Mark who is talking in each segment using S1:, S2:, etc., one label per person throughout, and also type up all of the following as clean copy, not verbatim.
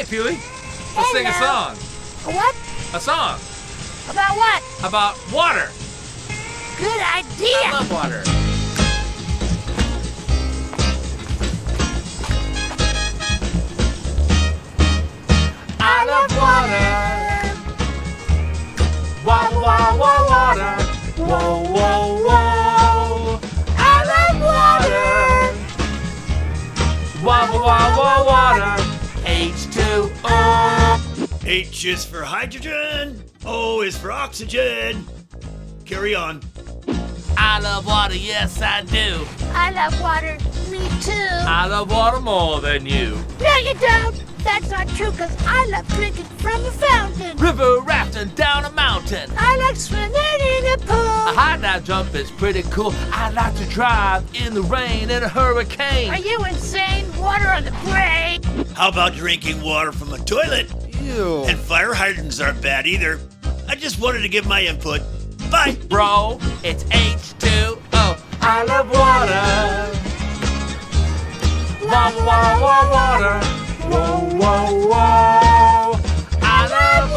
S1: Hey, Puey. Let's sing a song.
S2: A what?
S1: A song.
S2: About what?
S1: About water.
S2: Good idea.
S1: I love water. I love water. Water, water, water. Whoa, whoa, whoa. I love water. Water, water, water. H2O.
S3: H is for hydrogen. O is for oxygen. Carry on.
S1: I love water, yes I do.
S2: I love water. Me too.
S1: I love water more than you.
S2: No, you don't. That's not true, because I love drinking from a fountain.
S1: River rafting down a mountain.
S2: I like swimming in a pool.
S1: A high dive jump is pretty cool. I like to drive in the rain in a hurricane.
S2: Are you insane? Water on the brain.
S3: How about drinking water from a toilet?
S1: Ew.
S3: And fire hydrants aren't bad either. I just wanted to give my input. Bye.
S1: Bro, it's H2O. I love water. Water, water, water, water. Whoa, whoa, whoa. I love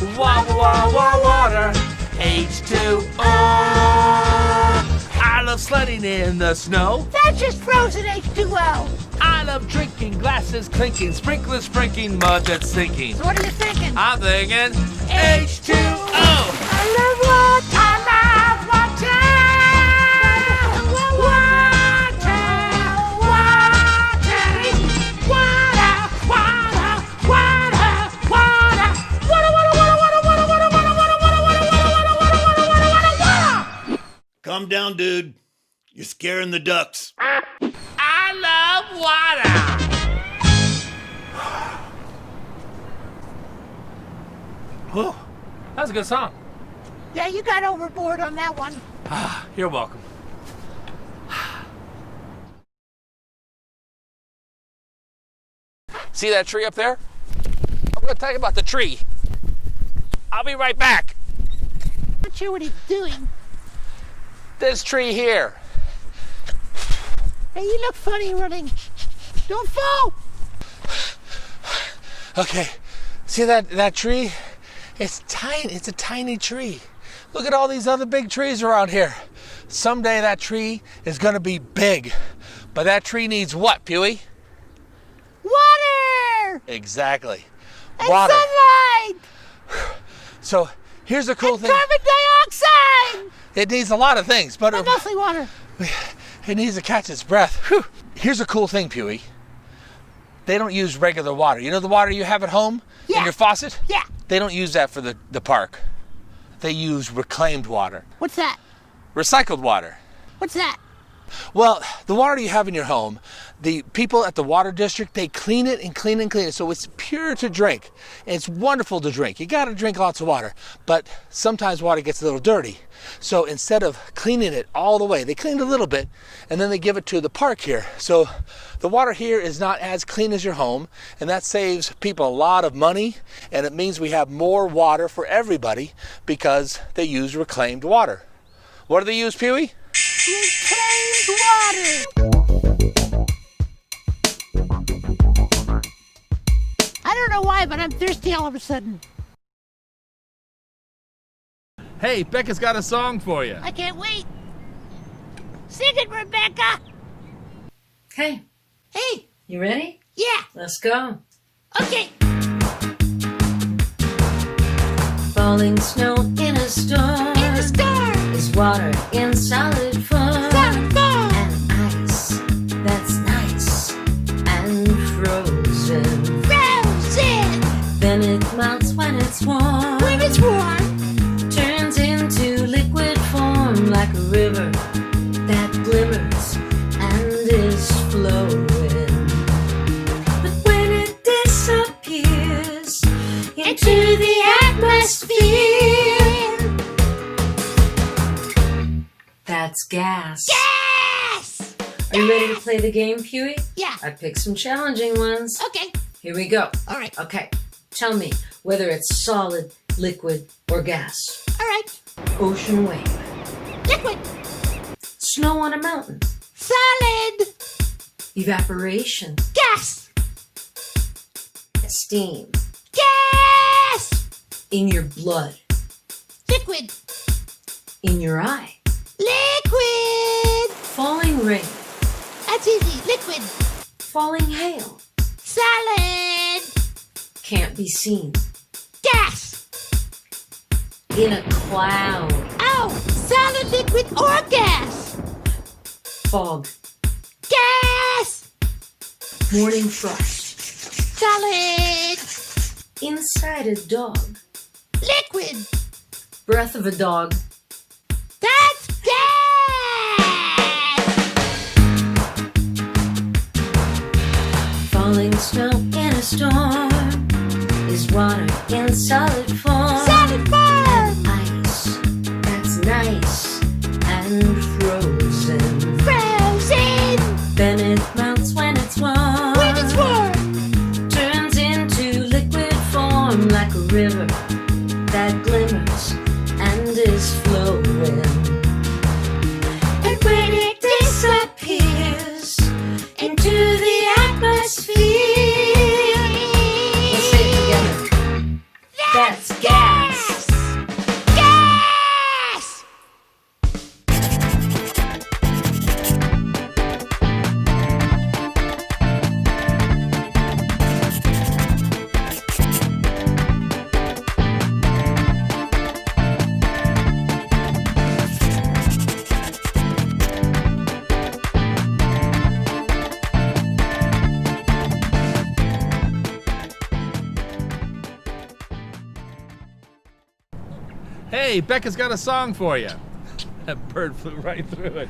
S1: water. Water, water, water, water. H2O. I love sledding in the snow.
S2: That's just frozen H2O.
S1: I love drinking, glasses clinking, sprinklers sprinkling, mud that's sinking.
S2: So what are you thinking?
S1: I'm thinking H2O.
S2: I love water. I love water. Water. Water. Water. Water. Water. Water. Water.
S3: Calm down, dude. You're scaring the ducks.
S1: I love water. Whew, that was a good song.
S2: Yeah, you got overboard on that one.
S1: You're welcome. See that tree up there? I'm going to tell you about the tree. I'll be right back.
S2: Not sure what he's doing.
S1: This tree here.
S2: Hey, you look funny running. Don't fall.
S1: Okay, see that tree? It's tiny. It's a tiny tree. Look at all these other big trees around here. Someday that tree is going to be big. But that tree needs what, Puey?
S2: Water.
S1: Exactly.
S2: And
S1: Water.
S2: sunlight.
S1: So here's the cool
S2: And
S1: thing.
S2: carbon dioxide.
S1: It needs a lot of things, but
S2: But mostly water.
S1: it needs to catch its breath. Whew. Here's a cool thing, Puey. They don't use regular water. You know the water you have at home in
S2: Yeah.
S1: your faucet?
S2: Yeah.
S1: They don't use that for the park. They use reclaimed water.
S2: What's that?
S1: Recycled water.
S2: What's that?
S1: Well, the water you have in your home, the people at the water district, they clean it and clean it and clean it so it's pure to drink. And it's wonderful to drink. You got to drink lots of water, but sometimes water gets a little dirty. So instead of cleaning it all the way, they clean it a little bit and then they give it to the park here. So the water here is not as clean as your home, and that saves people a lot of money, and it means we have more water for everybody because they use reclaimed water. What do they use, Puey?
S2: Reclaimed water. I don't know why, but I'm thirsty all of a sudden.
S1: Hey, Becca's got a song for you.
S2: I can't wait. Sing it, Rebecca.
S4: Hey,
S2: Hey.
S4: you ready?
S2: Yeah.
S4: Let's go.
S2: Okay.
S4: Falling snow in a storm
S2: In the storm.
S4: is water in solid form.
S2: Solid form.
S4: And ice that's nice and frozen.
S2: Frozen.
S4: Then it melts when it's warm.
S2: When it's warm.
S4: Turns into liquid form like a river that glimmers and is flowing. But when it disappears into the atmosphere, that's gas.
S2: Yes.
S4: Are you ready to play the game, Puey?
S2: Yeah.
S4: I picked some challenging ones.
S2: Okay.
S4: Here we go.
S2: All right.
S4: Okay. Tell me whether it's solid, liquid, or gas.
S2: All right.
S4: Ocean wave.
S2: Liquid.
S4: Snow on a mountain.
S2: Solid.
S4: Evaporation.
S2: Gas.
S4: steam.
S2: Gas!
S4: In your blood.
S2: Liquid.
S4: In your eye.
S2: Liquid.
S4: Falling rain.
S2: That's easy. Liquid.
S4: Falling hail.
S2: Salad.
S4: Can't be seen.
S2: Gas.
S4: In a cloud.
S2: Oh, solid, liquid, or gas.
S4: Fog.
S2: Gas.
S4: Morning frost.
S2: Solid.
S4: Inside a dog.
S2: Liquid.
S4: Breath of a dog.
S2: That's gas.
S4: Falling snow in a storm is water in solid form.
S2: Solid form.
S4: Ice, that's nice and frozen.
S2: Frozen.
S4: Then it melts when it's warm.
S2: When it's warm.
S4: Turns into liquid form like a river that glimmers and is flowing. And when it disappears into the atmosphere, let's say it together. That's gas.
S2: Gas.
S5: Hey, Becca's got a song for you. That bird flew right through it.